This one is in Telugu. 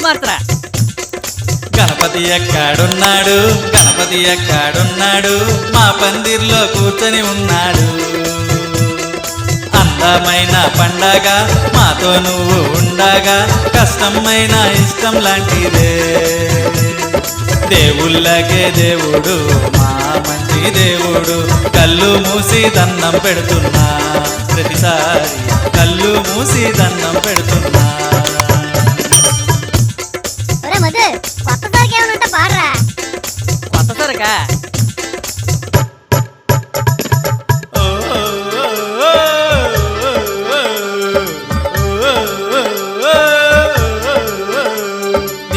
మ్యూజిక్ మాత్రా. గణపతి ఎక్కడున్నాడు, గణపతి ఎక్కడున్నాడు, మా పందిర్లో కూర్చొని ఉన్నాడు. అందమైన పండగ మాతో నువ్వు ఉండగా, కష్టమైన ఇష్టం లాంటిదే. దేవుళ్ళకే దేవుడు మా మంచి దేవుడు, కళ్ళు మూసి దండం పెడుతున్నా, ప్రతిసారి కళ్ళు మూసి దండం పెడుతున్నా. కొత్త సరుకు ఏమన్నా పాడరా. కొత్త సరకా